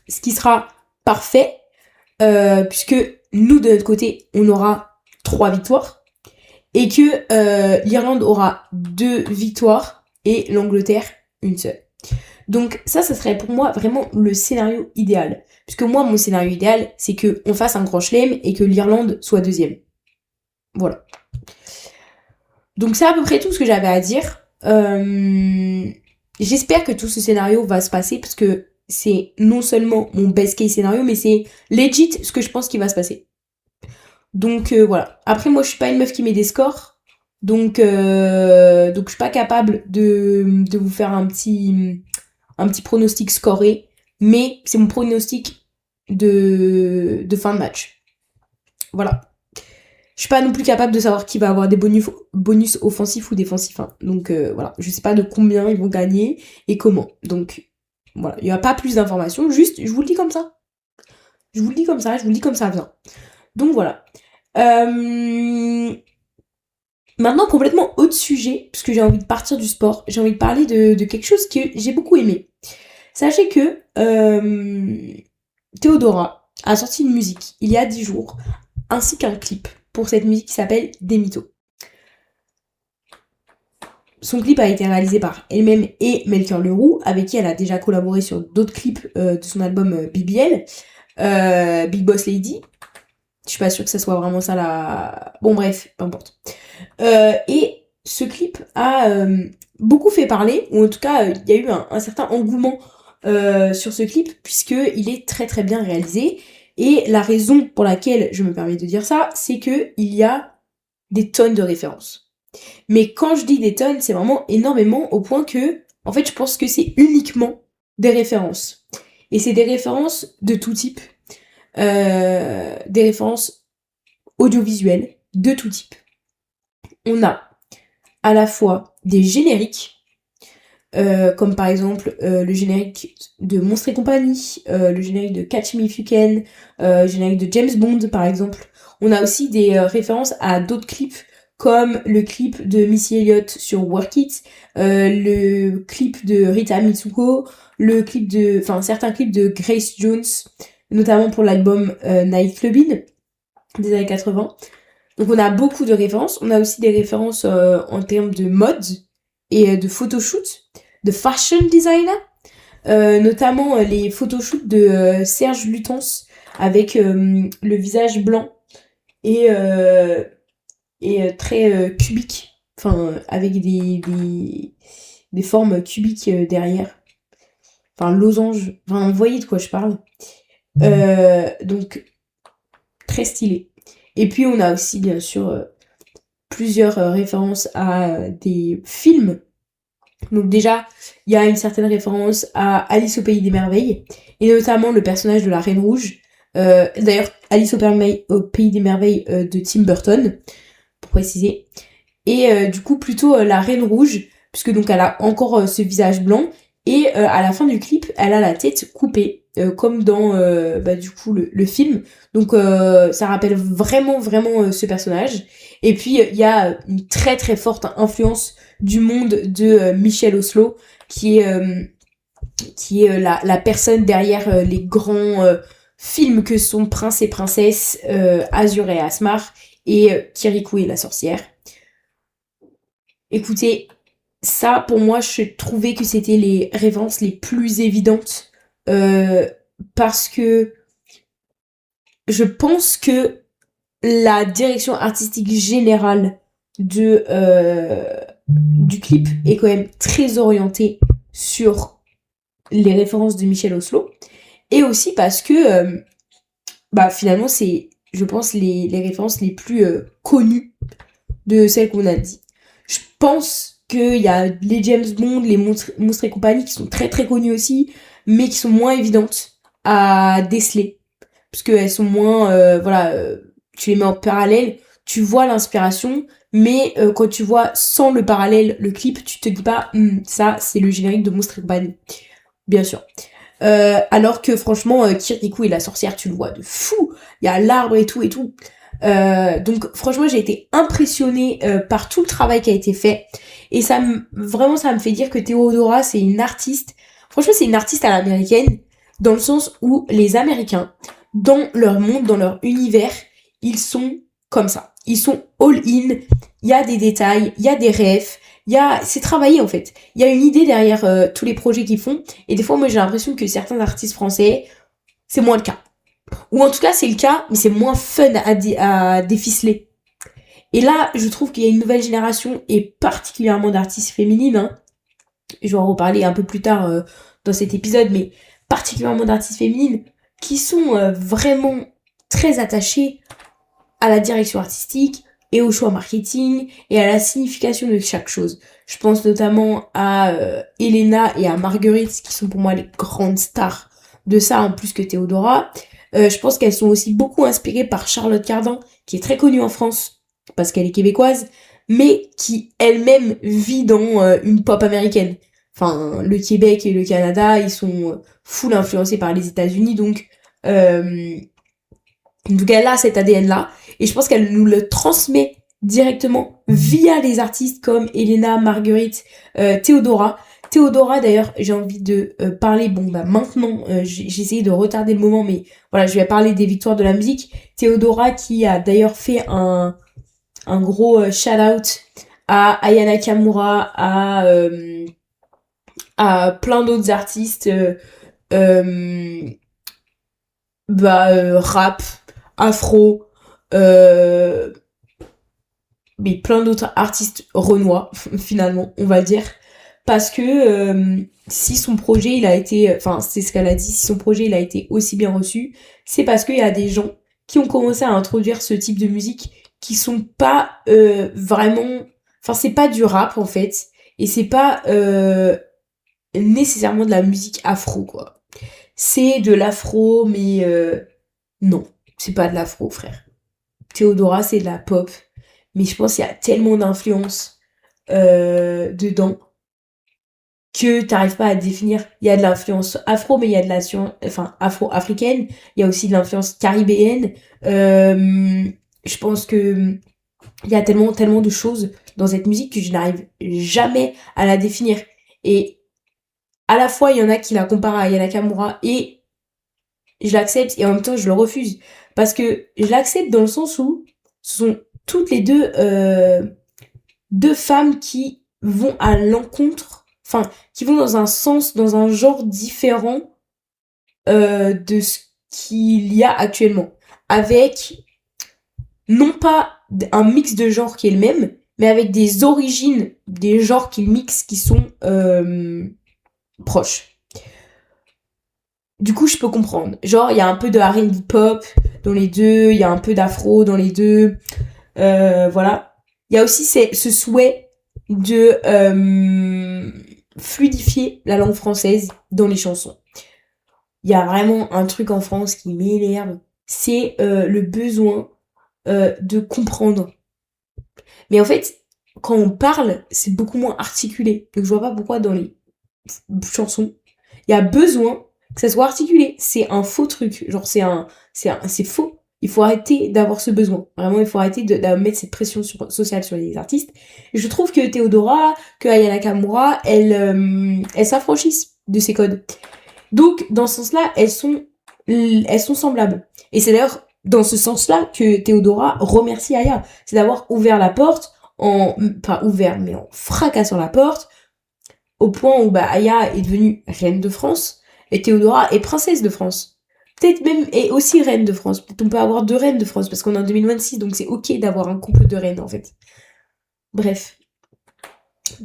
ce qui sera parfait puisque nous de notre côté on aura 3 victoires et que l'Irlande aura 2 victoires et l'Angleterre une seule. Donc ça serait pour moi vraiment le scénario idéal. Puisque moi, mon scénario idéal, c'est que on fasse un grand chelem et que l'Irlande soit deuxième. Voilà. Donc c'est à peu près tout ce que j'avais à dire. J'espère que tout ce scénario va se passer parce que c'est non seulement mon best case scénario, mais c'est legit ce que je pense qu'il va se passer. Donc voilà. Après, moi, je suis pas une meuf qui met des scores. Donc je suis pas capable de vous faire un petit pronostic scoré, mais c'est mon pronostic de fin de match. Voilà. Je suis pas non plus capable de savoir qui va avoir des bonus offensifs ou défensifs. Hein. Donc voilà, je sais pas de combien ils vont gagner et comment. Donc voilà, il n'y a pas plus d'informations, juste je vous le dis comme ça. Je vous le dis comme ça vient. Donc voilà. Maintenant, complètement autre sujet, puisque j'ai envie de partir du sport, j'ai envie de parler de quelque chose que j'ai beaucoup aimé. Sachez que Théodora a sorti une musique il y a 10 jours, ainsi qu'un clip pour cette musique qui s'appelle Des Mythos. Son clip a été réalisé par elle-même et Melchior Leroux, avec qui elle a déjà collaboré sur d'autres clips de son album BBL, Big Boss Lady. Je suis pas sûre que ça soit vraiment ça la... Bon bref, peu importe. Et ce clip a beaucoup fait parler, ou en tout cas, il y a eu un certain engouement sur ce clip, puisqu'il est très très bien réalisé. Et la raison pour laquelle je me permets de dire ça, c'est que il y a des tonnes de références. Mais quand je dis des tonnes, c'est vraiment énormément, au point que, en fait, je pense que c'est uniquement des références. Et c'est des références de tout type. Des références audiovisuelles de tout type. On a à la fois des génériques, comme par exemple le générique de Monstres et compagnie, le générique de Catch Me If You Can, le générique de James Bond par exemple. On a aussi des références à d'autres clips, comme le clip de Missy Elliott sur Work It, le clip de Rita Mitsuko, certains clips de Grace Jones, notamment pour l'album Night Clubbin des années 80. Donc on a beaucoup de références. On a aussi des références en termes de mode et de photoshoot, de fashion designer, notamment les photoshoots de Serge Lutens avec le visage blanc et très cubique, enfin avec des formes cubiques derrière, enfin losange, enfin vous voyez de quoi je parle. Donc très stylé. Et puis on a aussi bien sûr plusieurs références à des films. Donc déjà, il y a une certaine référence à Alice au Pays des Merveilles, et notamment le personnage de la Reine Rouge. D'ailleurs, Alice au Pays des Merveilles de Tim Burton, pour préciser. Et du coup, plutôt la Reine Rouge, puisque donc elle a encore ce visage blanc, et à la fin du clip, elle a la tête coupée, comme dans du coup le film. Donc ça rappelle vraiment ce personnage. Et puis il y a une très très forte influence du monde de Michel Oslo, qui est la personne derrière les grands films que sont Prince et Princesse, Azur et Asmar, et Kirikou et la sorcière. Écoutez, ça pour moi je trouvais que c'était les références les plus évidentes, parce que je pense que la direction artistique générale du clip est quand même très orientée sur les références de Michel Oslo, et aussi parce que finalement c'est, je pense, les références les plus connues de celles qu'on a dit. Je pense qu'il y a les James Bond, les Monstres et compagnie qui sont très très connus aussi, mais qui sont moins évidentes à déceler, parce qu'elles sont moins tu les mets en parallèle, tu vois l'inspiration, mais quand tu vois sans le parallèle le clip, tu te dis pas ça c'est le générique de Monstres et compagnie, bien sûr. Alors que franchement, Kirikou et la sorcière, tu le vois de fou. Il y a l'arbre et tout et tout. Donc franchement, j'ai été impressionnée par tout le travail qui a été fait. Et vraiment, ça me fait dire que Théodora, c'est une artiste. Franchement, c'est une artiste à l'américaine, dans le sens où les Américains, dans leur monde, dans leur univers, ils sont comme ça. Ils sont all-in. Il y a des détails, il y a des rêves, c'est travaillé en fait. Il y a une idée derrière tous les projets qu'ils font. Et des fois, moi, j'ai l'impression que certains artistes français, c'est moins le cas. Ou en tout cas, c'est le cas, mais c'est moins fun à déficeler. Et là, je trouve qu'il y a une nouvelle génération, et particulièrement d'artistes féminines, hein. Je vais en reparler un peu plus tard dans cet épisode, mais particulièrement d'artistes féminines, qui sont vraiment très attachées à la direction artistique, et au choix marketing, et à la signification de chaque chose. Je pense notamment à Elena et à Marguerite, qui sont pour moi les grandes stars de ça, en plus que Théodora. Je pense qu'elles sont aussi beaucoup inspirées par Charlotte Cardin, qui est très connue en France, parce qu'elle est québécoise, mais qui elle-même vit dans une pop américaine. Enfin, le Québec et le Canada, ils sont full influencés par les États-Unis, donc elle a cet ADN-là, et je pense qu'elle nous le transmet directement via les artistes comme Elena, Marguerite, Théodora. Théodora, d'ailleurs, j'ai envie de parler, maintenant, j'ai essayé de retarder le moment, mais voilà, je vais parler des victoires de la musique. Théodora qui a d'ailleurs fait un gros shout-out à Aya Nakamura, à plein d'autres artistes, rap, afro, mais plein d'autres artistes renois, finalement, on va dire. Parce que si son projet, il a été... Enfin, c'est ce qu'elle a dit, si son projet, il a été aussi bien reçu, c'est parce qu'il y a des gens qui ont commencé à introduire ce type de musique qui sont pas vraiment... Enfin, c'est pas du rap, en fait. Et c'est pas nécessairement de la musique afro, quoi. C'est de l'afro, mais non, c'est pas de l'afro, frère. Théodora, c'est de la pop. Mais je pense qu'il y a tellement d'influence dedans que t'arrives pas à définir. Il y a de l'influence afro, mais il y a de afro-africaine. Il y a aussi de l'influence caribéenne. Je pense que il y a tellement, tellement de choses dans cette musique que je n'arrive jamais à la définir. Et à la fois, il y en a qui la comparent à Yana Nakamura et je l'accepte, et en même temps, je le refuse. Parce que je l'accepte dans le sens où ce sont toutes les deux femmes qui vont à l'encontre, qui vont dans un sens, dans un genre différent de ce qu'il y a actuellement. Avec, non pas un mix de genres qui est le même, mais avec des origines, des genres qu'ils mixent qui sont proches. Du coup, je peux comprendre. Genre, il y a un peu de R&B pop dans les deux, il y a un peu d'afro dans les deux, voilà. Il y a aussi ce souhait de fluidifier la langue française dans les chansons. Il y a vraiment un truc en France qui m'énerve, c'est le besoin de comprendre. Mais en fait, quand on parle, c'est beaucoup moins articulé. Donc je vois pas pourquoi dans les chansons, il y a besoin que ça soit articulé. C'est un faux truc. Genre, c'est faux. Il faut arrêter d'avoir ce besoin. Vraiment, il faut arrêter de mettre cette pression sociale sur les artistes. Et je trouve que Théodora, que Aya Nakamura, elles s'affranchissent de ces codes. Donc, dans ce sens-là, elles sont semblables. Et c'est d'ailleurs dans ce sens-là que Théodora remercie Aya. C'est d'avoir ouvert la porte, pas ouvert, mais en fracassant la porte, au point où Aya est devenue reine de France, et Théodora est princesse de France. Peut-être même est aussi reine de France. Peut-être on peut avoir 2 reines de France, parce qu'on est en 2026, donc c'est ok d'avoir un couple de reines, en fait. Bref.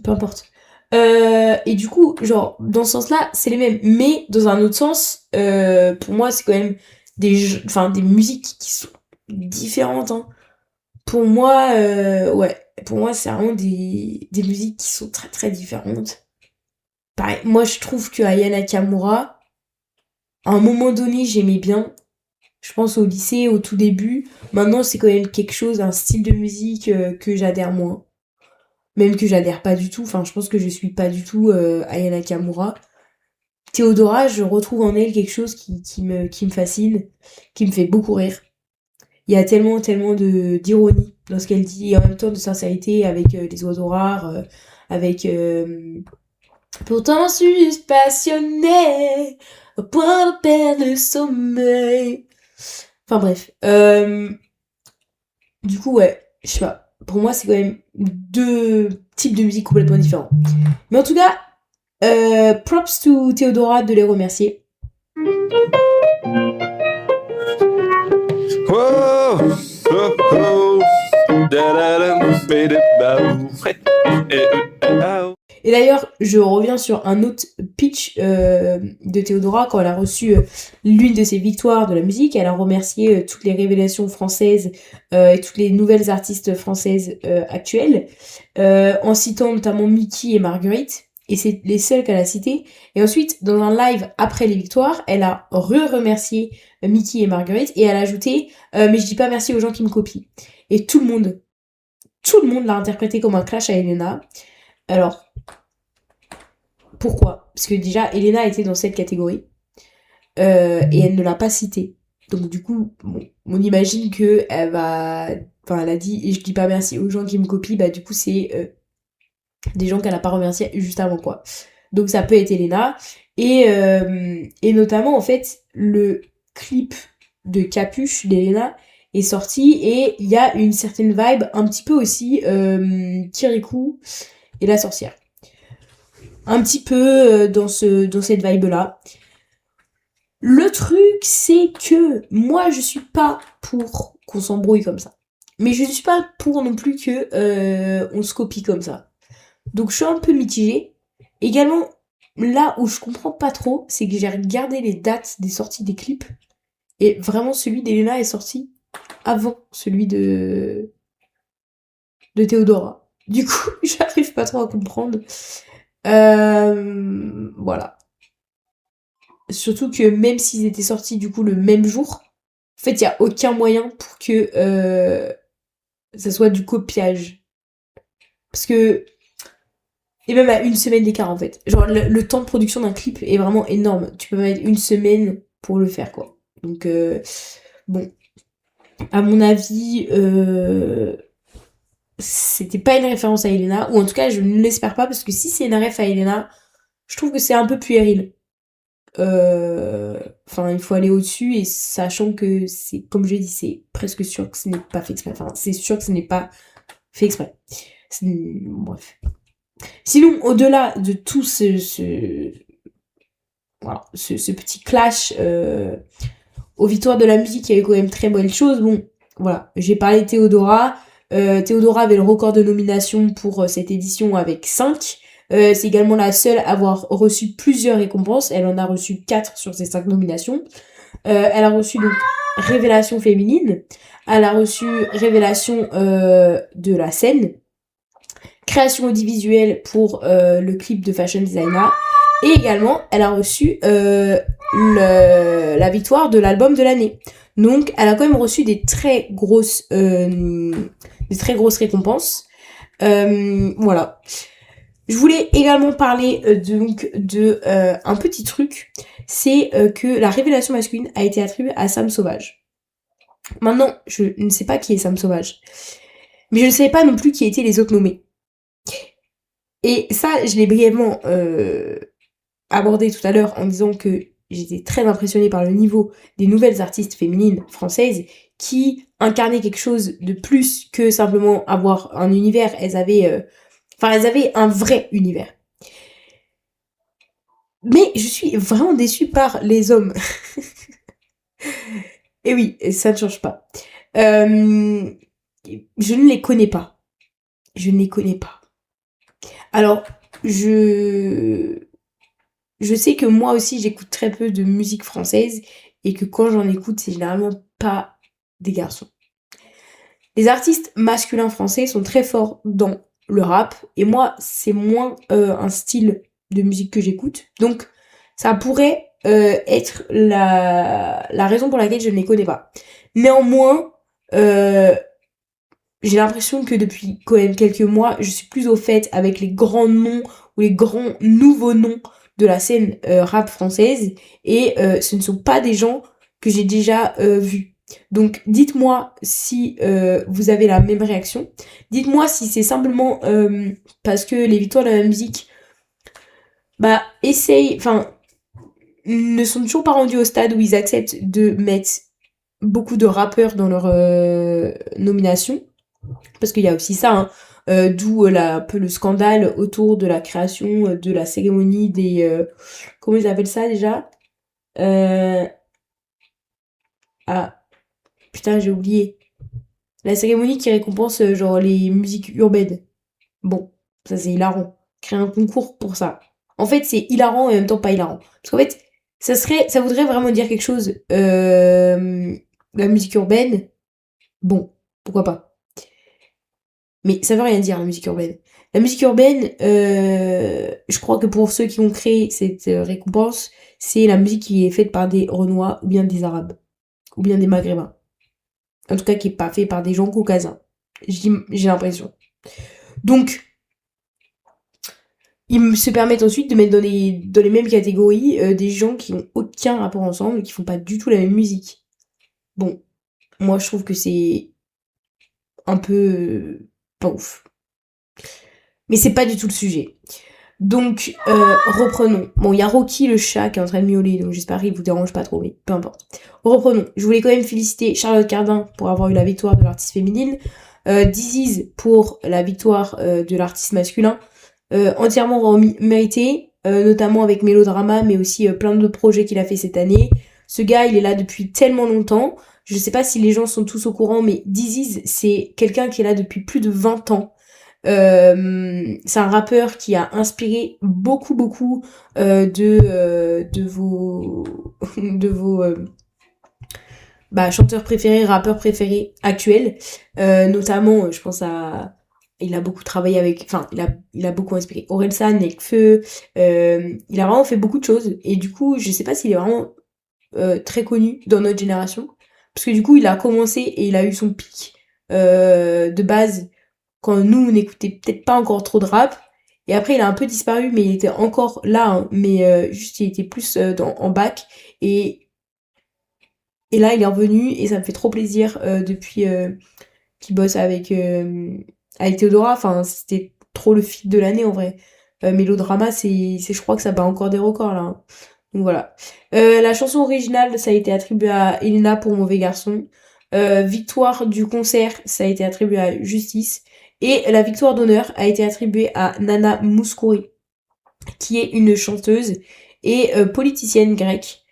Peu importe. Et du coup, genre, dans ce sens-là, c'est les mêmes. Mais, dans un autre sens, pour moi, c'est quand même des musiques qui sont différentes, hein. Pour moi, pour moi, c'est vraiment des musiques qui sont très, très différentes. Pareil, moi, je trouve que Aya Nakamura, à un moment donné, j'aimais bien. Je pense au lycée, au tout début. Maintenant, c'est quand même quelque chose, un style de musique que j'adhère moins. Même que j'adhère pas du tout. Enfin, je pense que je suis pas du tout Aya Nakamura. Théodora, je retrouve en elle quelque chose qui me fascine, qui me fait beaucoup rire. Il y a tellement d'ironie dans ce qu'elle dit, et en même temps de sincérité avec les oiseaux rares, avec pourtant suis-je passionné au point de perdre le sommeil. Enfin bref. Du coup, ouais, je sais pas. Pour moi, c'est quand même deux types de musique complètement différents. Mais en tout cas, props to Théodora de les remercier. Whoa, oh, oh, Et d'ailleurs, je reviens sur un autre pitch de Théodora quand elle a reçu l'une de ses victoires de la musique. Elle a remercié toutes les révélations françaises et toutes les nouvelles artistes françaises actuelles, en citant notamment Mickey et Marguerite. Et c'est les seuls qu'elle a cités. Et ensuite, dans un live après les victoires, elle a remercié Mickey et Marguerite et elle a ajouté mais je dis pas merci aux gens qui me copient. Et tout le monde l'a interprété comme un clash à Elena. Alors, pourquoi? Parce que déjà, Elena était dans cette catégorie et elle ne l'a pas citée. Donc du coup, bon, on imagine que elle va... Enfin, elle a dit, et je dis pas merci aux gens qui me copient, bah du coup, c'est des gens qu'elle a pas remerciés juste avant, quoi. Donc ça peut être Elena. Et notamment, en fait, le clip de Capuche d'Elena est sorti et il y a une certaine vibe un petit peu aussi Kirikou et la sorcière. Un petit peu dans cette vibe-là. Le truc, c'est que moi, je suis pas pour qu'on s'embrouille comme ça. Mais je ne suis pas pour non plus que on se copie comme ça. Donc je suis un peu mitigée. Également, là où je comprends pas trop, c'est que j'ai regardé les dates des sorties des clips. Et vraiment, celui d'Elena est sorti avant celui de Théodora. Du coup, j'arrive pas trop à comprendre. Voilà. Surtout que même s'ils étaient sortis du coup le même jour, en fait, il y a aucun moyen pour que ça soit du copiage. Parce que... Et même à une semaine d'écart, en fait. Genre, le temps de production d'un clip est vraiment énorme. Tu peux mettre une semaine pour le faire, quoi. Donc, bon. À mon avis, c'était pas une référence à Elena. Ou en tout cas, je ne l'espère pas, parce que si c'est une ref à Elena, je trouve que c'est un peu puéril. Enfin, il faut aller au-dessus, et sachant que c'est, comme je l'ai dit, c'est presque sûr que ce n'est pas fait exprès. Enfin, c'est sûr que ce n'est pas fait exprès. Bref. Sinon, au-delà de tout voilà, ce petit clash aux victoires de la musique, il y a eu quand même très bonnes choses. Bon, voilà, j'ai parlé de Théodora. Théodora avait le record de nomination pour cette édition avec 5. C'est également la seule à avoir reçu plusieurs récompenses. Elle en a reçu 4 sur ses 5 nominations. Elle a reçu donc Révélation féminine. Elle a reçu Révélation de la scène. Création audiovisuelle pour le clip de Fashion Designer. Et également, elle a reçu la victoire de l'album de l'année. Donc, elle a quand même reçu des très grosses récompenses. Voilà. Je voulais également parler donc de un petit truc. C'est que la révélation masculine a été attribuée à Sam Sauvage. Maintenant, je ne sais pas qui est Sam Sauvage. Mais je ne savais pas non plus qui étaient les autres nommés. Et ça, je l'ai brièvement abordé tout à l'heure en disant que j'étais très impressionnée par le niveau des nouvelles artistes féminines françaises qui incarnaient quelque chose de plus que simplement avoir un univers. Elles avaient un vrai univers. Mais je suis vraiment déçue par les hommes. Et oui, ça ne change pas. Je ne les connais pas. Je ne les connais pas. Alors, je sais que moi aussi j'écoute très peu de musique française et que quand j'en écoute, c'est généralement pas des garçons. Les artistes masculins français sont très forts dans le rap et moi, c'est moins un style de musique que j'écoute. Donc, ça pourrait être la raison pour laquelle je ne les connais pas. Néanmoins, j'ai l'impression que depuis quand même quelques mois, je suis plus au fait avec les grands noms ou les grands nouveaux noms de la scène rap française et ce ne sont pas des gens que j'ai déjà vus. Donc dites-moi si vous avez la même réaction. Dites-moi si c'est simplement parce que les victoires de la musique ne sont toujours pas rendus au stade où ils acceptent de mettre beaucoup de rappeurs dans leur nomination. Parce qu'il y a aussi ça, hein. D'où un peu le scandale autour de la création de la cérémonie des... comment ils appellent ça déjà Ah, putain, j'ai oublié. La cérémonie qui récompense genre les musiques urbaines. Bon, ça c'est hilarant. Créer un concours pour ça. En fait, c'est hilarant et en même temps pas hilarant. Parce qu'en fait, ça voudrait vraiment dire quelque chose. La musique urbaine, bon, pourquoi pas. Mais ça veut rien dire, la musique urbaine. La musique urbaine, je crois que pour ceux qui ont créé cette récompense, c'est la musique qui est faite par des Renois ou bien des Arabes. Ou bien des Maghrébins. En tout cas, qui est pas fait par des gens caucasiens. J'ai l'impression. Donc, ils se permettent ensuite de mettre dans les mêmes catégories des gens qui n'ont aucun rapport ensemble, qui font pas du tout la même musique. Bon, moi je trouve que c'est un peu pas ouf. Mais c'est pas du tout le sujet. Donc, reprenons. Bon, il y a Rocky le chat qui est en train de miauler, donc j'espère qu'il vous dérange pas trop, mais peu importe. Reprenons. Je voulais quand même féliciter Charlotte Cardin pour avoir eu la victoire de l'artiste féminine, Diziz pour la victoire de l'artiste masculin, entièrement mérité, notamment avec Mélodrama, mais aussi plein d'autres projets qu'il a fait cette année. Ce gars, il est là depuis tellement longtemps. Je sais pas si les gens sont tous au courant, mais Diziz, c'est quelqu'un qui est là depuis plus de 20 ans. C'est un rappeur qui a inspiré beaucoup de vos chanteurs préférés, rappeurs préférés actuels, notamment je pense à il a beaucoup travaillé avec, enfin il a beaucoup inspiré Orelsan, Nekfeu, il a vraiment fait beaucoup de choses et du coup je sais pas s'il est vraiment très connu dans notre génération parce que du coup il a commencé et il a eu son pic de base quand nous on n'écoutait peut-être pas encore trop de rap et après il a un peu disparu mais il était encore là, hein, mais juste il était plus en bac et là il est revenu et ça me fait trop plaisir depuis qu'il bosse avec Théodora, enfin c'était trop le feat de l'année en vrai. Mélodrama je crois que ça bat encore des records là, hein. Donc voilà. La chanson originale ça a été attribué à Elena pour Mauvais Garçon. Victoire du concert ça a été attribué à Justice. Et la victoire d'honneur a été attribuée à Nana Mouskouri, qui est une chanteuse et politicienne grecque,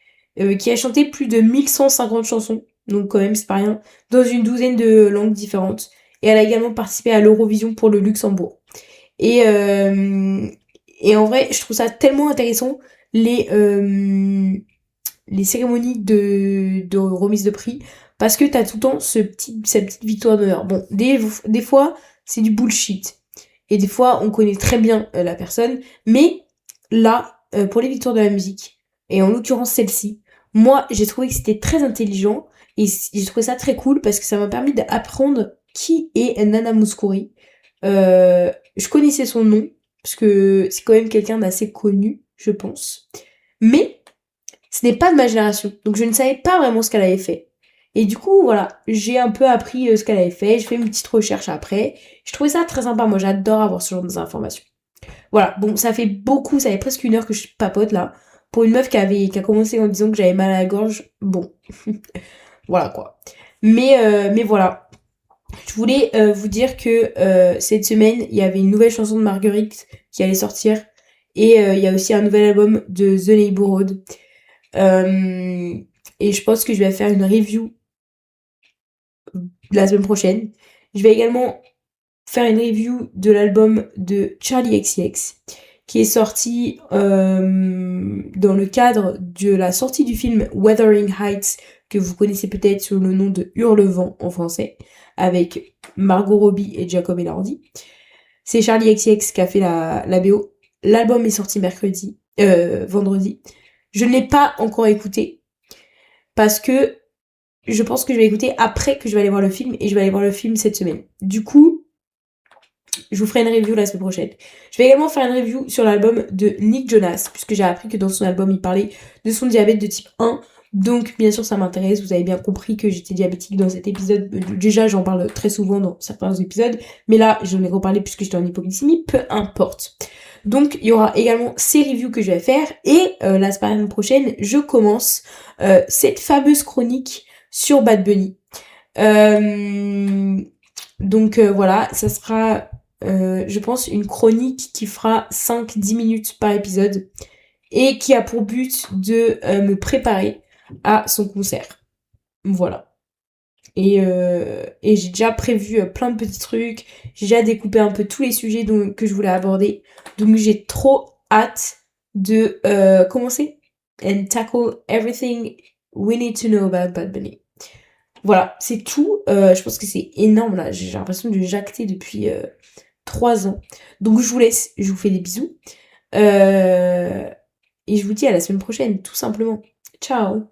qui a chanté plus de 1150 chansons, donc quand même c'est pas rien, dans une douzaine de langues différentes. Et elle a également participé à l'Eurovision pour le Luxembourg. Et, euh, et en vrai, je trouve ça tellement intéressant, les, euh, les cérémonies de remise de prix, parce que t'as tout le temps cette petite victoire d'honneur. Bon, des fois, c'est du bullshit. Et des fois, on connaît très bien la personne, mais là, pour les victoires de la musique, et en l'occurrence celle-ci, moi, j'ai trouvé que c'était très intelligent, et j'ai trouvé ça très cool, parce que ça m'a permis d'apprendre qui est Nana Mouskouri. Je connaissais son nom, parce que c'est quand même quelqu'un d'assez connu, je pense. Mais ce n'est pas de ma génération, donc je ne savais pas vraiment ce qu'elle avait fait. Et du coup, voilà, j'ai un peu appris ce qu'elle avait fait, j'ai fait une petite recherche après. Je trouvais ça très sympa, moi j'adore avoir ce genre d'informations. Voilà, bon, ça fait beaucoup, ça fait presque 1 heure que je papote là. Pour une meuf qui a commencé en disant que j'avais mal à la gorge, bon, voilà quoi. Mais voilà, je voulais vous dire que cette semaine, il y avait une nouvelle chanson de Marguerite qui allait sortir. Et il y a aussi un nouvel album de The Neighborhood. Et je pense que je vais faire une review la semaine prochaine. Je vais également faire une review de l'album de Charlie XCX qui est sorti dans le cadre de la sortie du film Wuthering Heights que vous connaissez peut-être sous le nom de Hurlevent en français avec Margot Robbie et Jacob Elordi. C'est Charlie XCX qui a fait la BO. L'album est sorti vendredi. Je ne l'ai pas encore écouté parce que je pense que je vais écouter après que je vais aller voir le film et je vais aller voir le film cette semaine. Du coup, je vous ferai une review la semaine prochaine. Je vais également faire une review sur l'album de Nick Jonas, puisque j'ai appris que dans son album, il parlait de son diabète de type 1. Donc, bien sûr, ça m'intéresse. Vous avez bien compris que j'étais diabétique dans cet épisode. Déjà, j'en parle très souvent dans certains épisodes. Mais là, j'en ai reparlé puisque j'étais en hypoglycémie. Peu importe. Donc, il y aura également ces reviews que je vais faire. Et la semaine prochaine, je commence cette fameuse chronique sur Bad Bunny. Donc, voilà, ça sera, je pense, une chronique qui fera 5-10 minutes par épisode. Et qui a pour but de me préparer à son concert. Voilà. Et j'ai déjà prévu plein de petits trucs. J'ai déjà découpé un peu tous les sujets que je voulais aborder. Donc j'ai trop hâte de commencer and tackle everything we need to know about Bad Bunny. Voilà, c'est tout. Je pense que c'est énorme là. J'ai l'impression de jacter depuis 3 ans. Donc je vous laisse. Je vous fais des bisous. Et je vous dis à la semaine prochaine, tout simplement. Ciao!